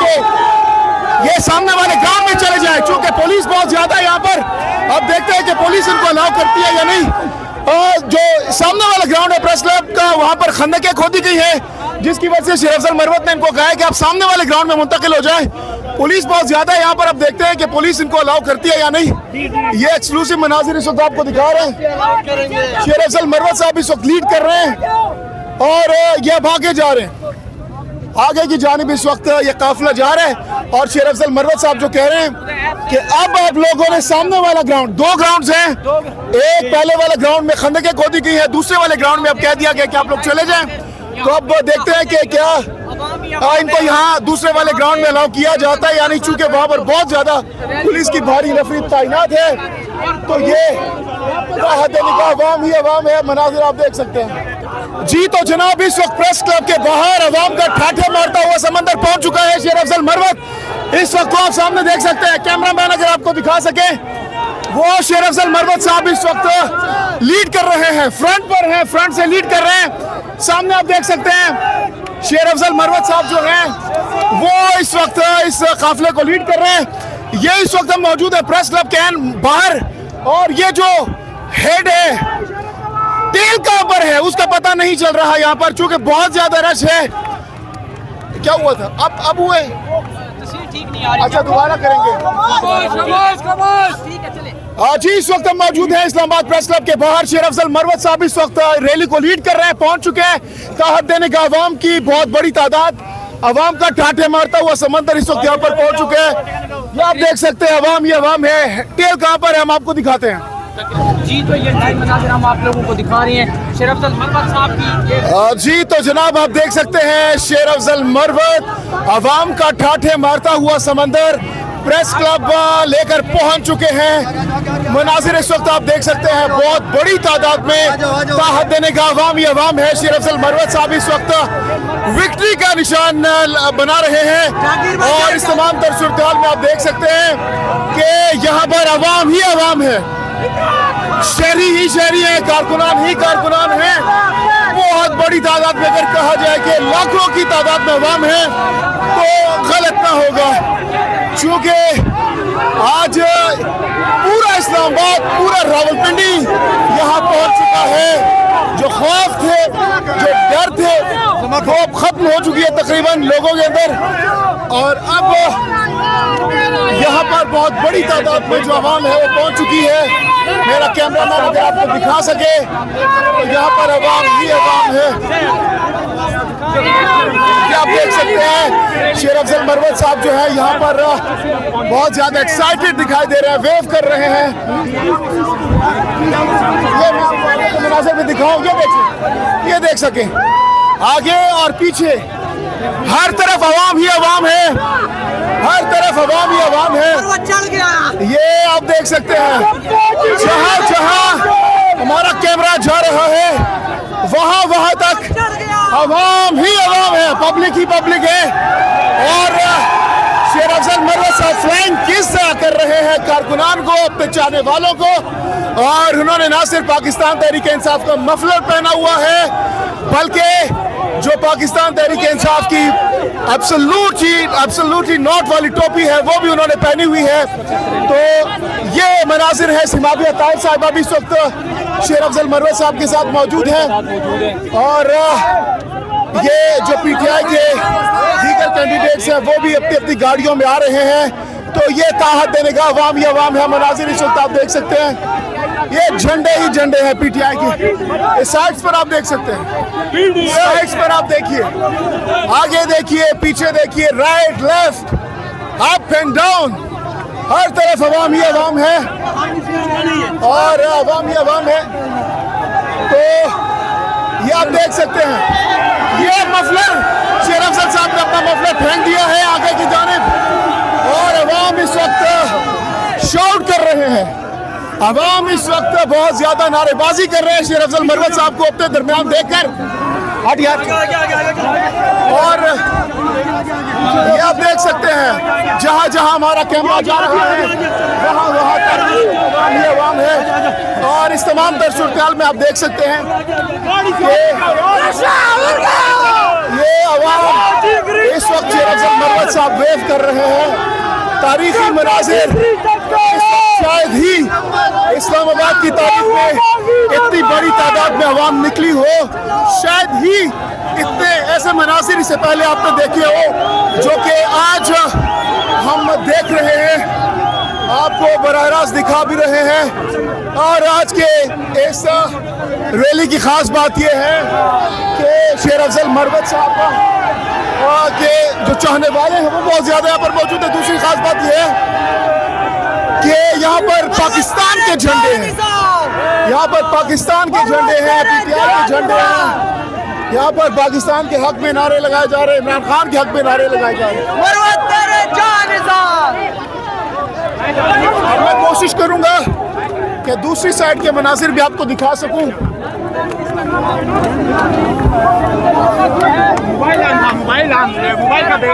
को ये सामने वाले ग्राउंड में चले जाए, क्योंकि पुलिस बहुत ज्यादा है यहाँ पर। अब देखते हैं कि पुलिस इनको अलाउ करती है या नहीं। जो सामने वाला ग्राउंड है प्रेस क्लब का, वहां पर खंदकें खोदी गई है, जिसकी वजह से शेर अफजल मरवत ने इनको कहा है कि आप सामने वाले ग्राउंड में मुंतकिल हो जाएं। पुलिस बहुत ज्यादा है यहाँ पर। अब देखते हैं कि पुलिस इनको अलाउ करती है या नहीं। ये एक्सक्लूसिव मनाजिर इस वक्त आपको दिखा रहे हैं। शेर अफजल मरवत साहब इस वक्त लीड कर रहे हैं और ये अब आगे जा रहे हैं। आगे की जानिब इस वक्त ये काफिला जा रहा है और शेर अफजल मरवत साहब जो कह रहे हैं कि अब आप लोगों ने सामने वाला ग्राउंड, 2 ग्राउंड्स हैं, एक पहले वाले ग्राउंड में खंदकें खोदी गई है, दूसरे वाले ग्राउंड में अब कह दिया गया कि आप लोग चले जाएं। तो अब देखते हैं कि क्या इनको यहाँ दूसरे वाले ग्राउंड में अलाउ किया जाता है, यानी चूंकि वहां पर बहुत ज्यादा पुलिस की भारी नफरी तैनात है। तो ये अवाम ही अवाम है, मनाजिर आप देख सकते हैं। जी तो जनाब इस वक्त प्रेस क्लब के बाहर अवाम का ठाठे मारता हुआ समंदर पहुंच चुका है शेर अफजल मरवत। इस वक्त को आप सामने देख सकते हैं, कैमरामैन अगर आपको दिखा सके, वो शेर अफजल मरवत साहब इस वक्त लीड कर रहे हैं, फ्रंट पर हैं, फ्रंट से लीड कर रहे हैं। सामने आप देख सकते हैं शेर अफजल मरवत साहब जो हैं वो इस वक्त इस काफिले को लीड कर रहे हैं। ये इस वक्त हम मौजूद है प्रेस क्लब के बाहर और ये जो हेड है तेल कहां पर है उसका पता नहीं चल रहा यहाँ पर, चूंकि बहुत ज्यादा रश है। क्या हुआ था? अब हुए ठीक नहीं आ रही। अच्छा दोबारा करेंगे। जी इस वक्त हम मौजूद हैं इस्लामाबाद प्रेस क्लब के बाहर। शेर अफजल मरवत साहब इस वक्त रैली को लीड कर रहे हैं, पहुंच चुके हैं। ताहत देने का अवाम की बहुत बड़ी तादाद, अवाम का ठाठे मारता हुआ समंदर इस वक्त यहाँ पर पहुंच चुके हैं। ये आप देख सकते हैं अवाम ही अवाम है। तेल कहाँ पर है हम आपको दिखाते हैं। जी तो ये लाइव मनाज़िर हम आप लोगों को दिखा रहे हैं शेर अफजल मरवत साहब की। जी तो जनाब आप देख सकते हैं शेर अफजल मरवत अवाम का ठाठे मारता हुआ समंदर प्रेस क्लब लेकर पहुंच चुके हैं। मनाजिर इस वक्त आप देख सकते हैं, बहुत बड़ी तादाद में ताहत देने का अवाम ही अवाम है। शेर अफजल मरवत साहब इस वक्त विक्ट्री का निशान बना रहे हैं और इस तमाम तर सूरत में आप देख सकते हैं कि यहाँ पर अवाम ही अवाम है, शहरी ही शहरी है, कारकुनान ही कारकुनान है। बहुत बड़ी तादाद में अगर कहा जाए कि लाखों की तादाद में अवाम है तो गलत ना होगा, क्योंकि आज पूरा इस्लामाबाद, पूरा रावलपिंडी यहाँ पहुंच चुका है। जो खौफ थे, जो डर थे, खौफ खत्म हो चुकी है तकरीबन लोगों के अंदर और अब यहाँ पर बहुत बड़ी तादाद में जो अवाम है वो पहुंच चुकी है। मेरा कैमरामैन अगर आपको दिखा सके तो यहाँ पर अवाम ही अवाम है। आप देख सकते हैं शेर अफजल मरवत साहब जो है यहाँ पर बहुत ज्यादा एक्साइटेड दिखाई दे रहे हैं, वेव कर रहे हैं। ये मैं आपको मुनासिब में दिखाऊं, ये देख सके आगे और पीछे हर तरफ अवाम ही अवाम है, हर तरफ अवाम ही अवाम है। ये आप देख सकते हैं जहां जहां हमारा कैमरा जा रहा है वहां तक अवाम ही अवाम है, पब्लिक ही पब्लिक है। और शेर अफजल मरवत साहब फ्लाइंग किस कर रहे हैं कारकुनान को, अपने चाहने वालों को, और उन्होंने ना सिर्फ पाकिस्तान तहरीक इंसाफ का मफलर पहना हुआ है बल्कि जो पाकिस्तान तहरीक इंसाफ की एब्सोल्युटली नॉट वाली टोपी है वो भी उन्होंने पहनी हुई है। तो ये मनाजिर है। सिमाबिया ताहिर साहिबा भी इस वक्त शेर अफजल मरवत साहब के साथ मौजूद हैं और ये जो पीटीआई के दीगर कैंडिडेट्स हैं वो भी अपनी अपनी गाड़ियों में आ रहे हैं। तो ये ताहत देने का अवाम ही अवाम है। मनाजिर इस वक्त आप देख सकते हैं, ये झंडे ही झंडे हैं पीटीआई के। साइड्स पर आप देख सकते हैं, साइड्स पर आप देखिए, आगे देखिए, पीछे देखिए, right left up and down, हर तरफ अवाम ही अवाम है और अवाम ही अवाम है। तो ये आप देख सकते हैं, ये मफलर शेर अफजल साहब ने अपना मफलर फेंक दिया है आगे की जानिब और अवाम इस वक्त शाउट कर रहे हैं। अवाम इस वक्त बहुत ज्यादा नारेबाजी कर रहे हैं शेर अफजल मरवत साहब को अपने दरमियान देखकर। और ये आप देख सकते हैं जहां जहां हमारा कैमरा जा रहा है वहां तक अवाम है और इस तमाम तर सूरत में आप देख सकते हैं ये अवाम इस वक्त शेर अफजल मरवत मरवत साहब वेव कर रहे हैं। तारीखी मनाजिर, शायद ही इस्लामाबाद की तारीख में इतनी बड़ी तादाद में अवाम निकली हो, शायद ही इतने ऐसे मनाजिर इससे पहले आपने देखे हो जो कि आज हम देख रहे हैं, आपको बराह रास्त दिखा भी रहे हैं। और आज के इस रैली की खास बात यह है कि शेर अफजल मरवत साहब का के जो चाहने वाले हैं वो बहुत ज्यादा यहाँ पर मौजूद है। दूसरी खास बात यह है कि यहाँ पर पाकिस्तान के झंडे हैं, यहाँ पर पाकिस्तान के झंडे हैं, PTI के झंडे हैं। यहाँ पर पाकिस्तान के हक में नारे लगाए जा रहे हैं, इमरान खान के हक में नारे लगाए जा रहे हैं। मैं कोशिश करूंगा कि दूसरी साइड के मनाजिर भी आपको दिखा सकूं। मोबाइल का आप देख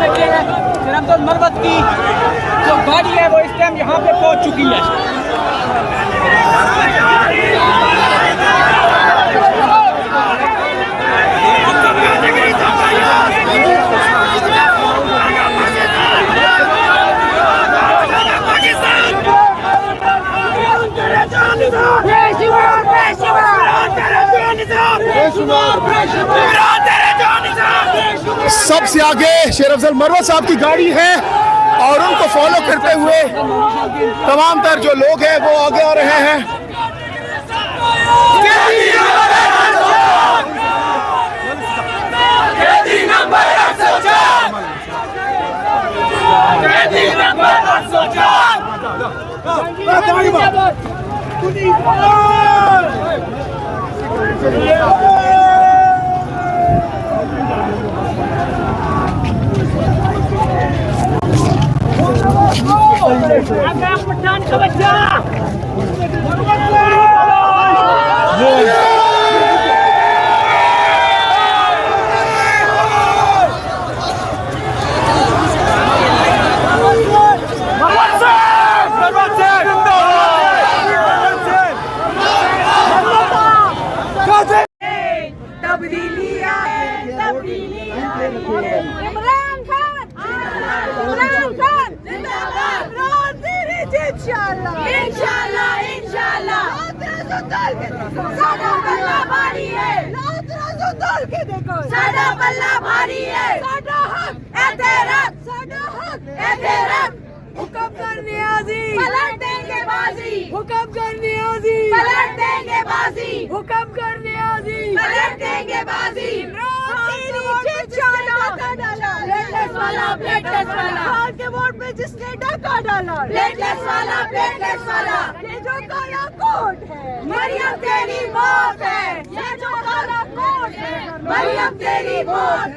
सकते हैं शेर अफजल मरवत की जो गाड़ी है वो इस टाइम यहाँ पे पहुँच चुकी है। सबसे आगे शेर अफजल मरवत साहब की गाड़ी है और उनको फॉलो करते हुए तमाम तर जो लोग हैं वो आगे आ रहे हैं। साडा बल्ला भारी है, साडा हक एतराज, साडा हक एतराज। हुक्म कर नियाज़ी, पलट देंगे बाजी। हुक्म कर नियाज़ी, पलट देंगे बाजी। हुक्म कर नियाज़ी, पलट देंगे बाजी। प्लेटलेस वाला, प्लेटलेस वाला, हार के वोट पे जिसने डाका डाला। प्लेटलेस वाला, प्लेटलेस वाला, ये जो काला कोट है मरियम तेरी मौत है। ये जो काला कोट है मरियम तेरी मौत।